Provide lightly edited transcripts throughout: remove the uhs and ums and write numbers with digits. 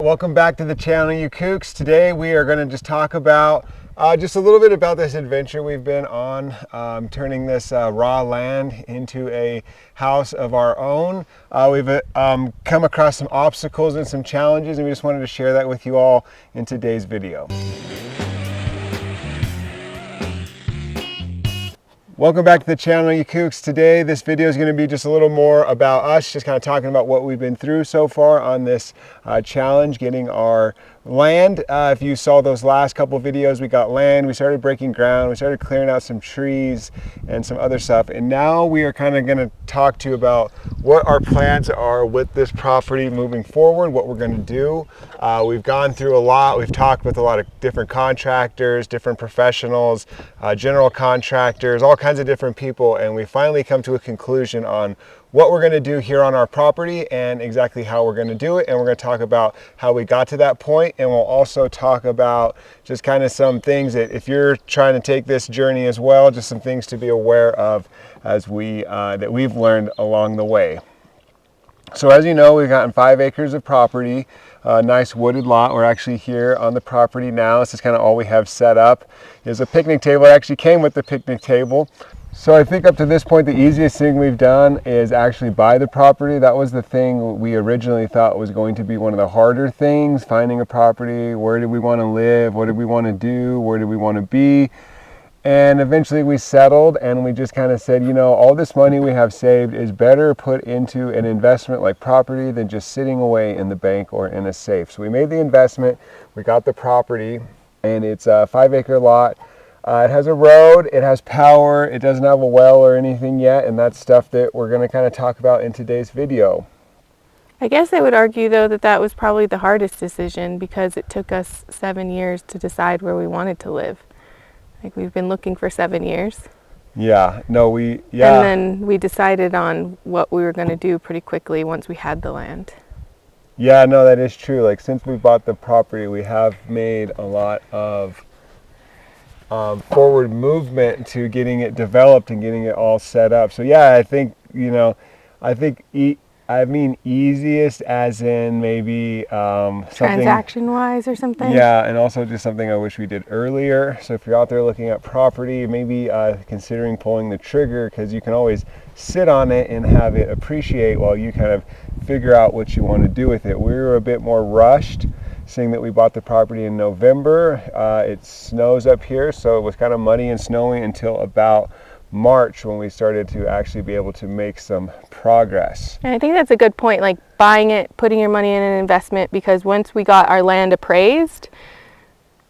Welcome back to the channel, you Kookz. Today we are going to just talk about just a little bit about this adventure we've been on, turning this raw land into a house of our own. We've come across some obstacles and some challenges, and we just wanted to share that with you all in today's video. Welcome back to the channel, you Kookz. Today this video is going to be just a little more about us, just kind of talking about what we've been through so far on this challenge, getting our land. If you saw those last couple videos, we got land, we started breaking ground, we started clearing out some trees and some other stuff, and now we are kind of going to talk to you about what our plans are with this property moving forward, what we're going to do. We've gone through a lot. We've talked with a lot of different contractors, different professionals, general contractors, all kinds of different people, and we finally come to a conclusion on what we're going to do here on our property and exactly how we're going to do it. And we're going to talk about how we got to that point, and we'll also talk about just kind of some things that if you're trying to take this journey as well, just some things to be aware of as that we've learned along the way. So as you know, we've gotten 5 acres of property, a nice wooded lot. We're actually here on the property now. This is kind of all we have set up. Is a picnic table. It actually came with the picnic table. So I think up to this point, the easiest thing we've done is actually buy the property. That was the thing we originally thought was going to be one of the harder things, finding a property. Where did we want to live? What did we want to do? Where did we want to be? And eventually we settled, and we just kind of said, you know, all this money we have saved is better put into an investment like property than just sitting away in the bank or in a safe. So we made the investment, we got the property, and it's a 5-acre lot. It has a road, it has power, it doesn't have a well or anything yet, and that's stuff that we're going to kind of talk about in today's video. I guess I would argue, though, that that was probably the hardest decision because it took us 7 years to decide where we wanted to live. Like, we've been looking for 7 years. Yeah, no, And then we decided on what we were going to do pretty quickly once we had the land. Yeah, no, that is true. Like, since we bought the property, we have made a lot of forward movement to getting it developed and getting it all set up. So yeah, I think, you know, I mean easiest as in maybe something transaction wise or something. Yeah, and also just something I wish we did earlier. So if you're out there looking at property, maybe considering pulling the trigger, because you can always sit on it and have it appreciate while you kind of figure out what you want to do with it. We were a bit more rushed, seeing that we bought the property in November. It snows up here, so it was kind of muddy and snowy until about March when we started to actually be able to make some progress. And I think that's a good point, like buying it, putting your money in an investment, because once we got our land appraised,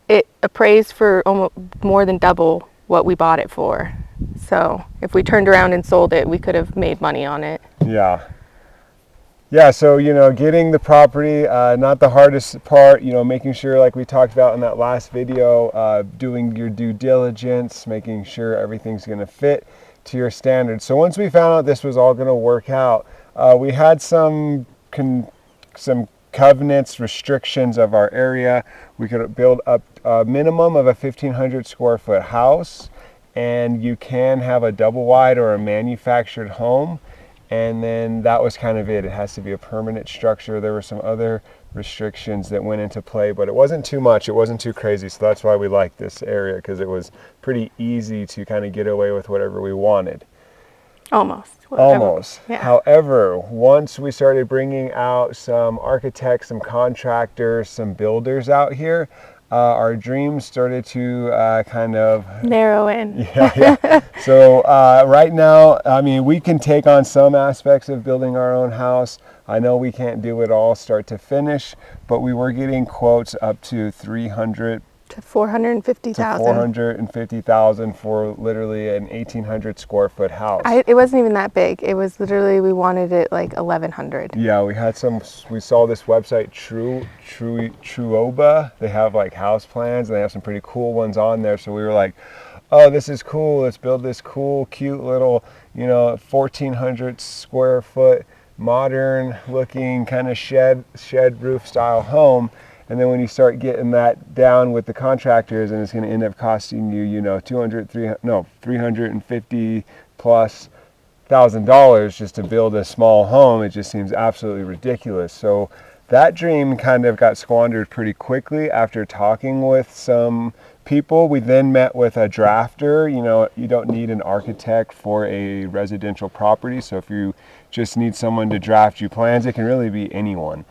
it appraised for almost more than double what we bought it for. So if we turned around and sold it, we could have made money on it. Yeah, so, you know, getting the property, not the hardest part, you know, making sure, like we talked about in that last video, doing your due diligence, making sure everything's going to fit to your standards. So once we found out this was all going to work out, we had some covenants, restrictions of our area. We could build up a minimum of a 1,500 square foot house, and you can have a double wide or a manufactured home. And then that was kind of it. It has to be a permanent structure. There were some other restrictions that went into play, but it wasn't too much. It wasn't too crazy. So that's why we liked this area, because it was pretty easy to kind of get away with whatever we wanted. Almost. Yeah. However, once we started bringing out some architects, some contractors, some builders out here, our dreams started to kind of narrow in. Yeah. So right now, I mean, we can take on some aspects of building our own house. I know we can't do it all start to finish, but we were getting quotes up to $300,000 to $450,000 for literally an 1,800 square foot house. It wasn't even that big. It was literally, we wanted it like 1,100. Yeah, we saw this website, Truoba. They have like house plans, and they have some pretty cool ones on there. So we were like, oh, this is cool. Let's build this cool, cute little, you know, 1,400 square foot, modern looking kind of shed roof style home. And then when you start getting that down with the contractors, and it's going to end up costing you, you know, $350 plus $1,000 just to build a small home, it just seems absolutely ridiculous. So that dream kind of got squandered pretty quickly after talking with some people. We then met with a drafter. You know, you don't need an architect for a residential property, so if you just need someone to draft you plans, it can really be anyone.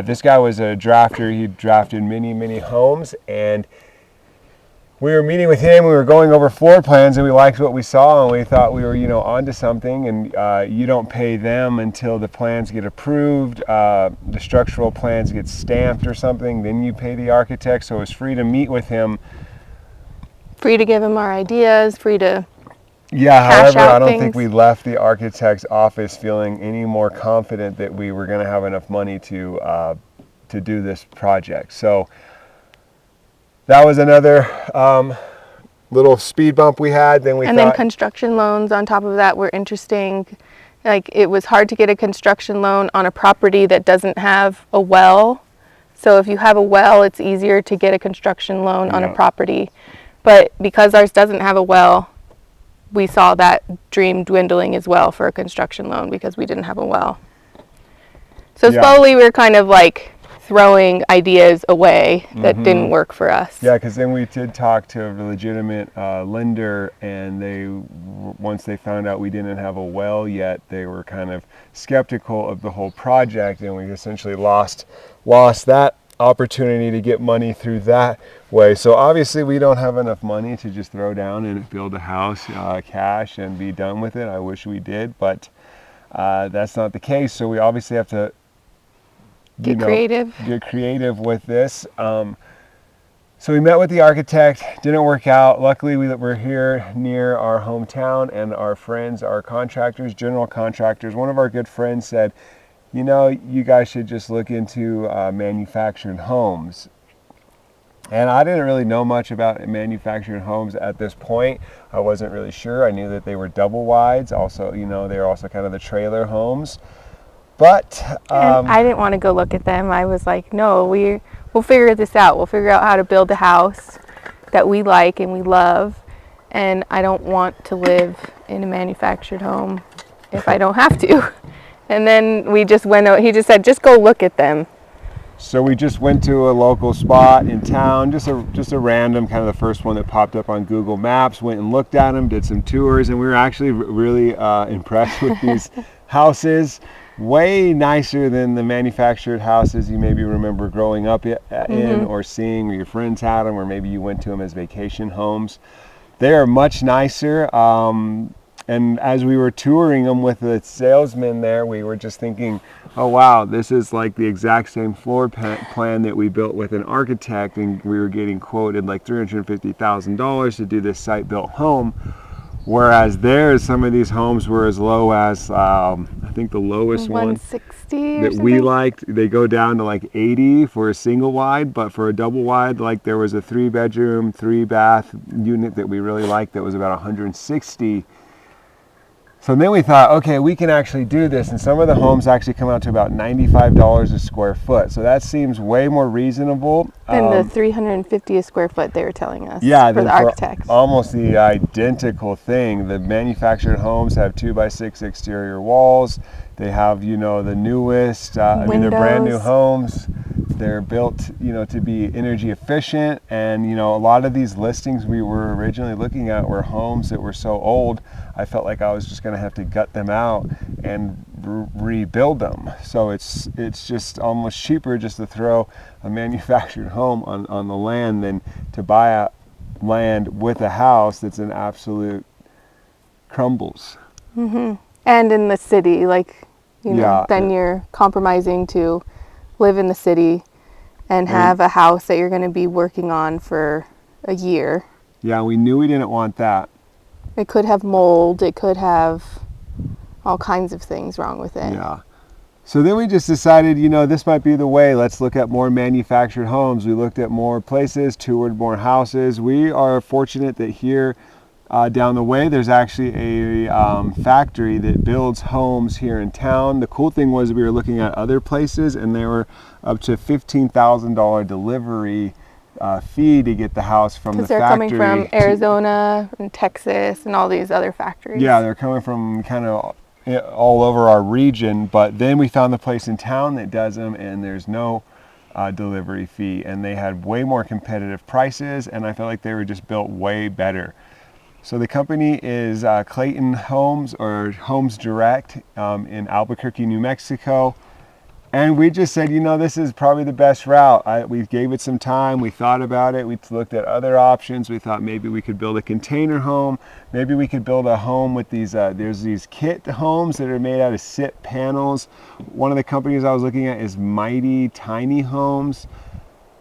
This guy was a drafter. He drafted many homes, and we were meeting with him. We were going over floor plans, and we liked what we saw, and we thought we were, you know, onto something. And you don't pay them until the plans get approved, the structural plans get stamped or something, then you pay the architect. So it was free to meet with him, free to give him our ideas, free to however, I don't things. think we left the architect's office feeling any more confident that we were going to have enough money to do this project. So that was another little speed bump we had. Then construction loans on top of that were interesting. Like, it was hard to get a construction loan on a property that doesn't have a well. So if you have a well, it's easier to get a construction loan on a property. But because ours doesn't have a well, we saw that dream dwindling as well for a construction loan because we didn't have a well. So slowly we're kind of like throwing ideas away that didn't work for us. Yeah, because then we did talk to a legitimate lender, and once they found out we didn't have a well yet, they were kind of skeptical of the whole project, and we essentially lost that opportunity to get money through that way. So obviously we don't have enough money to just throw down and build a house cash and be done with it. I wish we did, but that's not the case. So we obviously have to get creative with this. So we met with the architect, didn't work out. Luckily we're here near our hometown, and our friends, our contractors, general contractors, one of our good friends said, you know, you guys should just look into manufactured homes. And I didn't really know much about manufactured homes at this point. I wasn't really sure. I knew that they were double wides. Also, you know, they were also kind of the trailer homes. But and I didn't want to go look at them. I was like, no, we'll figure this out. We'll figure out how to build a house that we like and we love. And I don't want to live in a manufactured home if I don't have to. And then we just went out. He just said, just go look at them. So we just went to a local spot in town, just a random, kind of the first one that popped up on Google Maps, went and looked at them, did some tours, and we were actually really impressed with these houses. Way nicer than the manufactured houses you maybe remember growing up in or seeing, or your friends had them, or maybe you went to them as vacation homes. They are much nicer. And as we were touring them with the salesman there, we were just thinking, oh wow, this is like the exact same floor plan that we built with an architect, and we were getting quoted like $350,000 to do this site-built home. Whereas some of these homes were as low as, I think the lowest one that we liked, they go down to like 80 for a single wide, but for a double wide, like there was a 3-bedroom, 3-bath unit that we really liked that was about 160. So then we thought, okay, we can actually do this, and some of the homes actually come out to about $95 a square foot. So that seems way more reasonable. And the $350 a square foot they were telling us. Yeah, for the architects. Almost the identical thing. The manufactured homes have 2x6 exterior walls. They have, you know, the newest. They're brand new homes. They're built, you know, to be energy efficient, and you know, a lot of these listings we were originally looking at were homes that were so old, I felt like I was just going to have to gut them out and rebuild them. So it's just almost cheaper just to throw a manufactured home on the land than to buy a land with a house that's an absolute crumbles. And in the city, like, you know, then you're compromising to live in the city and have a house that you're going to be working on for a year. Yeah, we knew we didn't want that. It could have mold, it could have all kinds of things wrong with it. Yeah. So then we just decided, you know, this might be the way. Let's look at more manufactured homes. We looked at more places, toured more houses. We are fortunate that here down the way, there's actually a factory that builds homes here in town. The cool thing was we were looking at other places, and they were up to $15,000 delivery fee to get the house from the factory. Because they're coming from Arizona and Texas and all these other factories. Yeah, they're coming from kind of all over our region, but then we found the place in town that does them, and there's no delivery fee, and they had way more competitive prices, and I felt like they were just built way better. So the company is Clayton Homes, or Homes Direct, in Albuquerque, New Mexico. And we just said, you know, this is probably the best route. We gave it some time. We thought about it. We looked at other options. We thought maybe we could build a container home. Maybe we could build a home with these, there's these kit homes that are made out of SIP panels. One of the companies I was looking at is Mighty Tiny Homes.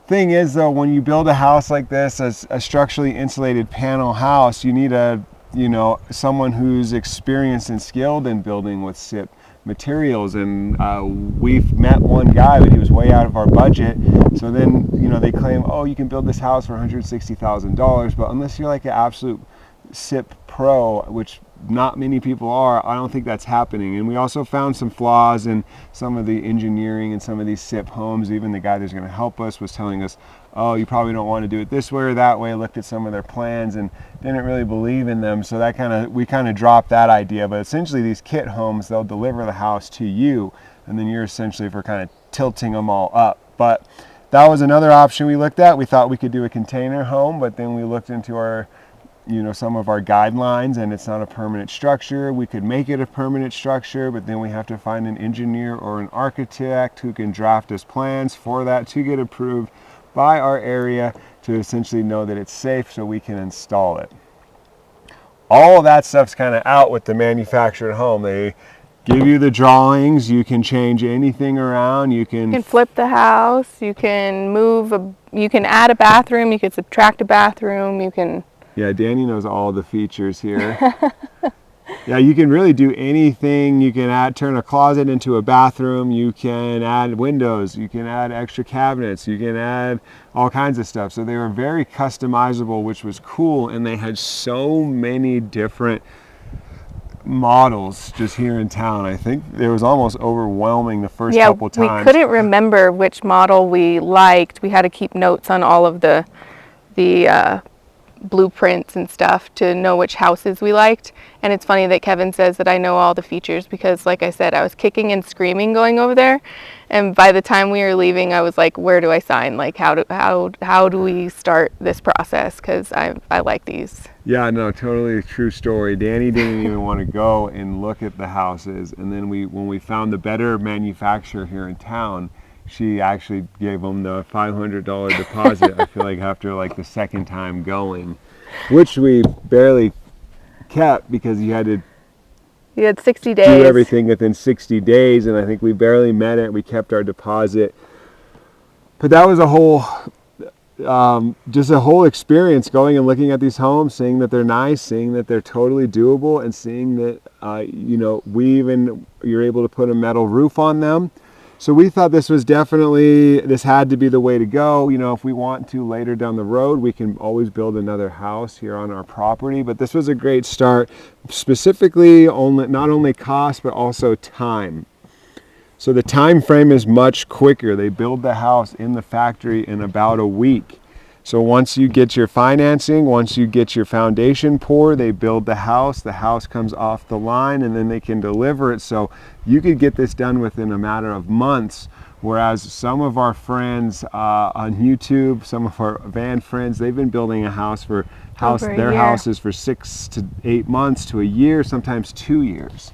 Thing is though, when you build a house like this, a structurally insulated panel house, you need someone who's experienced and skilled in building with SIP materials, and we've met one guy, but he was way out of our budget. So then, they claim, oh, you can build this house for $160,000, but unless you're like an absolute SIP pro, which not many people are, I don't think that's happening. And we also found some flaws in some of the engineering in some of these SIP homes. Even the guy that's going to help us was telling us, oh, you probably don't want to do it this way or that way. Looked at some of their plans and didn't really believe in them. So we kind of dropped that idea. But essentially these kit homes, they'll deliver the house to you, and then you're essentially for kind of tilting them all up. But that was another option we looked at. We thought we could do a container home, but then we looked into our some of our guidelines, and it's not a permanent structure. We could make it a permanent structure, but then we have to find an engineer or an architect who can draft us plans for that to get approved by our area to essentially know that it's safe so we can install it. All of that stuff's kind of out with the manufactured home. They give you the drawings, you can change anything around, you can flip the house, you can you can add a bathroom, you can subtract a bathroom, you can... Yeah, Danny knows all the features here. Yeah, you can really do anything. You can turn a closet into a bathroom. You can add windows. You can add extra cabinets. You can add all kinds of stuff. So they were very customizable, which was cool. And they had so many different models just here in town. I think it was almost overwhelming the first couple times. Yeah, we couldn't remember which model we liked. We had to keep notes on all of the blueprints and stuff to know which houses we liked. And it's funny that Kevin says that I know all the features, because like I said, I was kicking and screaming going over there, and by the time we were leaving I was like, where do I sign? Like how do we start this process? Because I like these. Yeah, no, totally true story. Danny didn't even want to go and look at the houses, and then when we found the better manufacturer here in town, she actually gave them the $500 deposit, I feel like, after like the second time going, which we barely kept because you had 60 days. Do everything within 60 days, and I think we barely met it. We kept our deposit. But that was just a whole experience, going and looking at these homes, seeing that they're nice, seeing that they're totally doable, and seeing that, you're able to put a metal roof on them. So we thought this had to be the way to go. If we want to later down the road, we can always build another house here on our property. But this was a great start, specifically not only cost, but also time. So the time frame is much quicker. They build the house in the factory in about a week. So once you get your financing, once you get your foundation poured, they build the house comes off the line, and then they can deliver it. So you could get this done within a matter of months, whereas some of our friends on YouTube, some of our van friends, they've been building their houses for 6 to 8 months to a year, sometimes 2 years.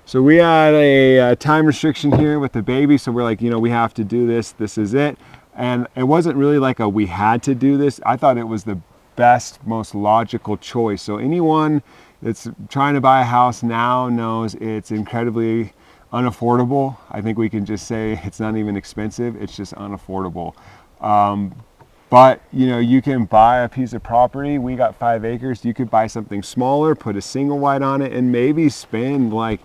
So we had a time restriction here with the baby, so we're like, we have to do this, this is it. And it wasn't really like we had to do this. I thought it was the best, most logical choice. So anyone that's trying to buy a house now knows it's incredibly unaffordable. I think we can just say it's not even expensive, it's just unaffordable. But you can buy a piece of property. We got 5 acres. You could buy something smaller, put a single wide on it, and maybe spend like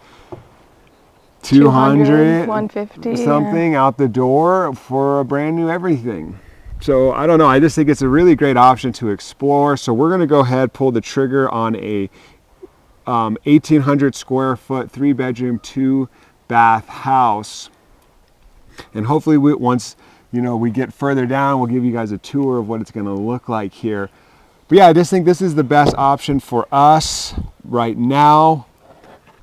200, 150 something out the door for a brand new everything. So I don't know, I just think it's a really great option to explore. So we're going to go ahead, pull the trigger on a 1,800 square foot 3-bedroom 2-bath house, and hopefully once we get further down, we'll give you guys a tour of what it's going to look like here. But yeah, I just think this is the best option for us right now.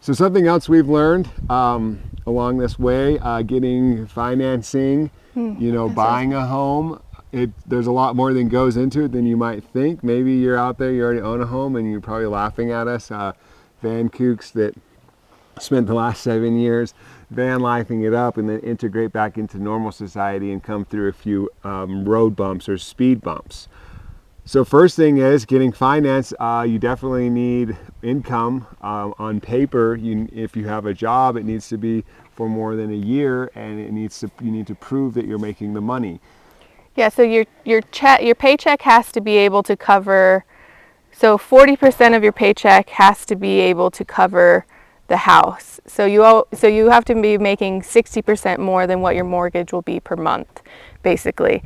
So something else we've learned along this way, getting financing, buying a home, there's a lot more than goes into it than you might think. Maybe you're out there, you already own a home, and you're probably laughing at us, Vankookz, that spent the last 7 years van lifing it up and then integrate back into normal society and come through a few road bumps or speed bumps. So first thing is getting finance. You definitely need income on paper. If you have a job, it needs to be for more than a year, and you need to prove that you're making the money. Yeah. So your paycheck has to be able to cover. So 40% of your paycheck has to be able to cover the house. So you have to be making 60% more than what your mortgage will be per month, basically.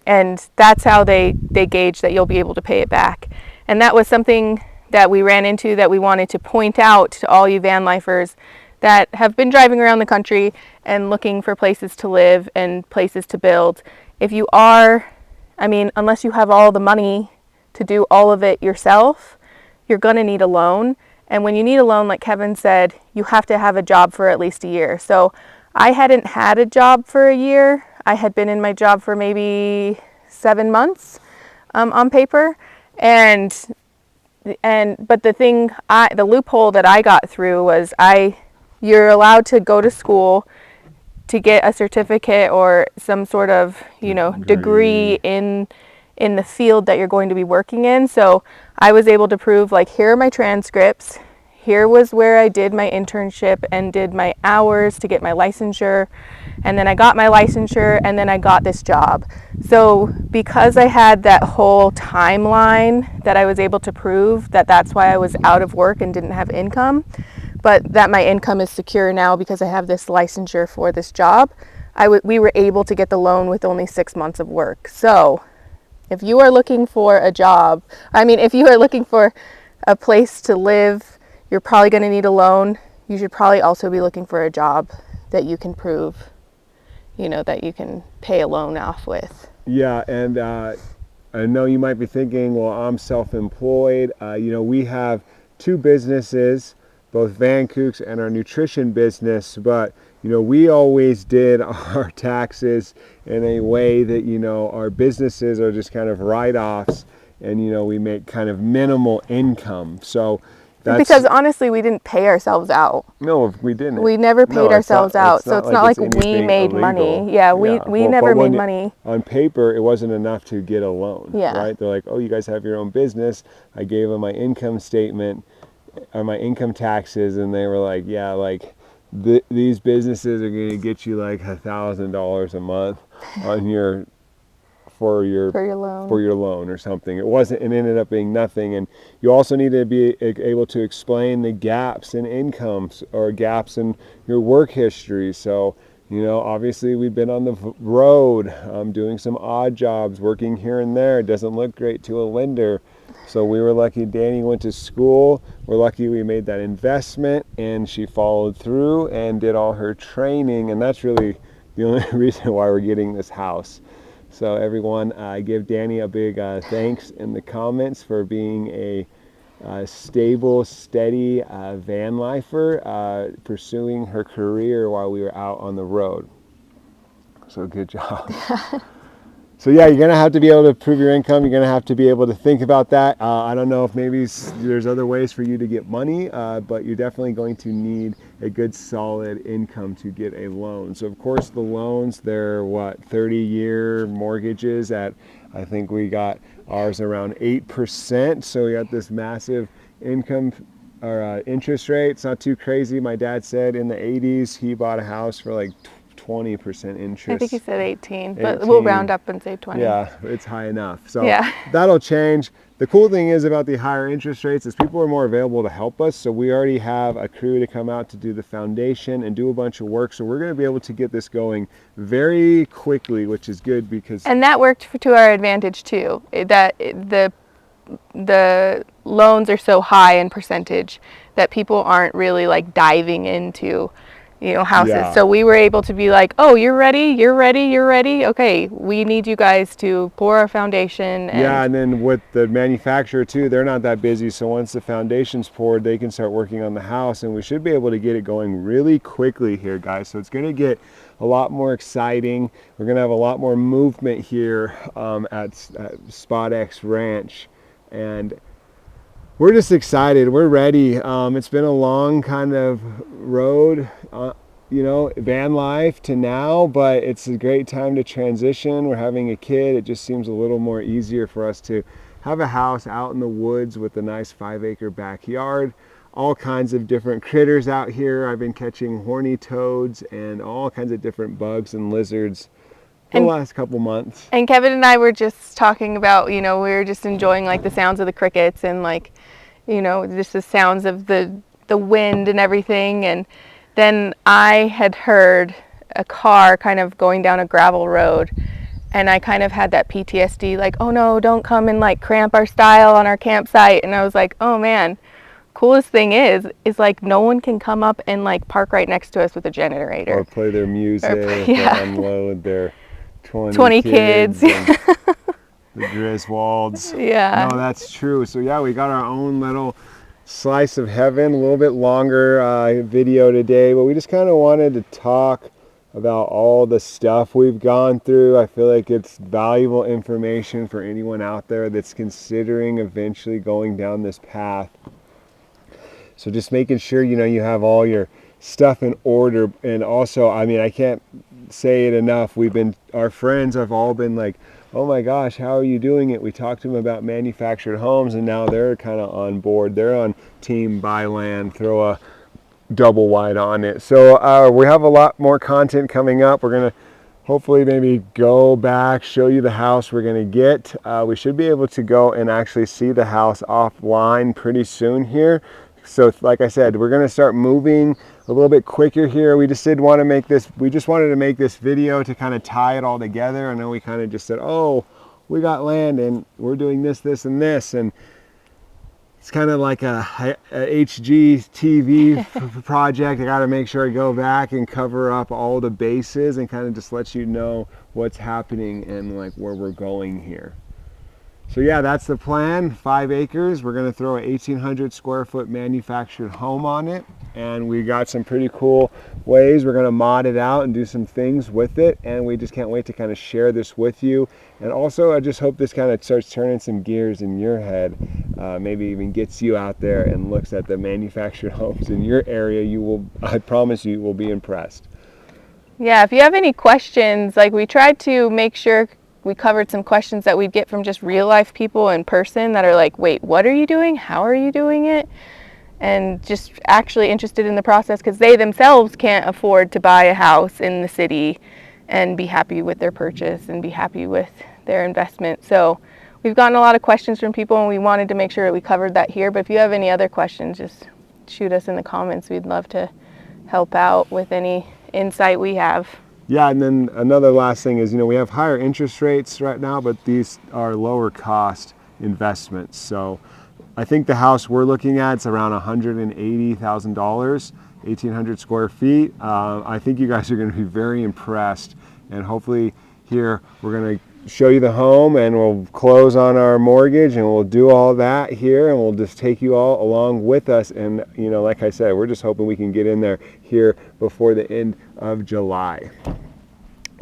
And that's how they gauge that you'll be able to pay it back. And that was something that we ran into that we wanted to point out to all you van lifers that have been driving around the country and looking for places to live and places to build. If you are, unless you have all the money to do all of it yourself, you're going to need a loan. And when you need a loan, like Kevin said, you have to have a job for at least a year. So I hadn't had a job for a year. I had been in my job for maybe 7 months on paper, but the loophole that I got through was you're allowed to go to school to get a certificate or some sort of degree in the field that you're going to be working in. So I was able to prove, like, here are my transcripts. Here was where I did my internship and did my hours to get my licensure. And then I got my licensure, and then I got this job. So because I had that whole timeline that I was able to prove that's why I was out of work and didn't have income, but that my income is secure now because I have this licensure for this job, we were able to get the loan with only 6 months of work. So if you are looking for a job, if you are looking for a place to live, you're probably going to need a loan. You should probably also be looking for a job that you can prove, that you can pay a loan off with. Yeah, and I know you might be thinking, well, I'm self-employed. We have 2 businesses, both Vankookz and our nutrition business, but we always did our taxes in a way that our businesses are just kind of write-offs, and we make kind of minimal income. So because honestly, we didn't pay ourselves out. No, we didn't. We never paid ourselves out, so it's not like we made illegal. money. Yeah, we never made money. On paper, it wasn't enough to get a loan. Yeah. Right? They're like, oh, you guys have your own business. I gave them my income statement or my income taxes, and they were like, yeah, like these businesses are going to get you like $1,000 a month on your for your loan or something. It ended up being nothing. And you also need to be able to explain the gaps in incomes or gaps in your work history. So obviously we've been on the road, doing some odd jobs, working here and there. It doesn't look great to a lender. So we were lucky Danny went to school. We're lucky we made that investment, and she followed through and did all her training. And that's really the only reason why we're getting this house. So everyone, give Danny a big thanks in the comments for being a stable, steady van lifer, pursuing her career while we were out on the road. So good job. So yeah, you're gonna have to be able to prove your income. You're gonna have to be able to think about that. I don't know if maybe there's other ways for you to get money, but you're definitely going to need a good solid income to get a loan. So of course the loans, they're 30-year mortgages at, I think we got ours around 8%. So we got this massive income or interest rate. It's not too crazy. My dad said in the 80s he bought a house for like 20% interest. I think he said 18, but we'll round up and say 20. Yeah, it's high enough. So that'll change. The cool thing is about the higher interest rates is people are more available to help us. So we already have a crew to come out to do the foundation and do a bunch of work. So we're going to be able to get this going very quickly, which is good because... And that worked to our advantage too. That the loans are so high in percentage that people aren't really like diving into houses. Yeah. So we were able to be like, oh, you're ready, you're ready, you're ready. Okay, we need you guys to pour our foundation. Yeah, and then with the manufacturer too, they're not that busy. So once the foundation's poured, they can start working on the house, and we should be able to get it going really quickly here, guys. So it's going to get a lot more exciting. We're going to have a lot more movement here at Spot X Ranch, and we're just excited. We're ready. It's been a long kind of road, van life to now, but it's a great time to transition. We're having a kid. It just seems a little more easier for us to have a house out in the woods with a nice 5-acre backyard. All kinds of different critters out here. I've been catching horny toads and all kinds of different bugs and lizards the last couple months. And Kevin and I were just talking about, we were just enjoying like the sounds of the crickets and like, just the sounds of the wind and everything. And then I had heard a car kind of going down a gravel road, and I kind of had that PTSD, like, oh no, don't come and like cramp our style on our campsite. And I was like, oh man, coolest thing is like no one can come up and like park right next to us with a generator. Or play their music, or unload their 20 kids. The Griswolds. Yeah. No, that's true. So yeah, we got our own little slice of heaven, a little bit longer video today, but we just kind of wanted to talk about all the stuff we've gone through. I feel like it's valuable information for anyone out there that's considering eventually going down this path. So just making sure, you have all your stuff in order. And also, I can't say it enough. Our friends have all been like, oh my gosh, how are you doing it? We talked to them about manufactured homes, and now they're kind of on board. They're on team buy land, throw a double wide on it. So we have a lot more content coming up. We're going to hopefully maybe go back, show you the house we're going to get. We should be able to go and actually see the house offline pretty soon here. So like I said, we're going to start moving a little bit quicker here. We just wanted to make this video to kind of tie it all together. I know we kind of just said, oh, we got land and we're doing this, this, and this. And it's kind of like a HGTV project. I got to make sure I go back and cover up all the bases and kind of just let you know what's happening and like where we're going here. So yeah, that's the plan. 5 acres. We're going to throw a 1,800 square foot manufactured home on it. And we got some pretty cool ways. We're going to mod it out and do some things with it. And we just can't wait to kind of share this with you. And also, I just hope this kind of starts turning some gears in your head. Maybe even gets you out there and looks at the manufactured homes in your area. I promise you will be impressed. Yeah, if you have any questions, like we tried to make sure we covered some questions that we'd get from just real life people in person that are like, wait, what are you doing? How are you doing it? And just actually interested in the process because they themselves can't afford to buy a house in the city and be happy with their purchase and be happy with their investment. So we've gotten a lot of questions from people and we wanted to make sure that we covered that here. But if you have any other questions, just shoot us in the comments. We'd love to help out with any insight we have. Yeah, and then another last thing is, we have higher interest rates right now, but these are lower cost investments. So I think the house we're looking at is around $180,000, 1,800 square feet. I think you guys are going to be very impressed, and hopefully here we're going to show you the home and we'll close on our mortgage and we'll do all that here and we'll just take you all along with us. And like I said, we're just hoping we can get in there here before the end of July.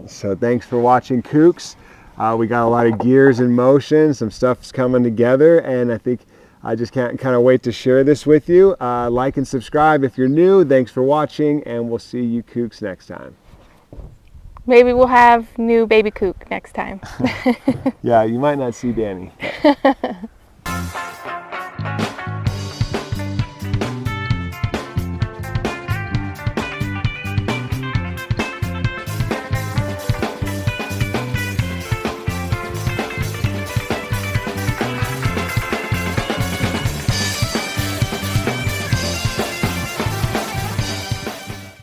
So thanks for watching Kookz. We got a lot of gears in motion, some stuff's coming together, and I think I just can't kind of wait to share this with you. Like and subscribe if you're new. Thanks for watching, and we'll see you Kookz next time. Maybe we'll have new baby Kook next time. Yeah, you might not see Danny.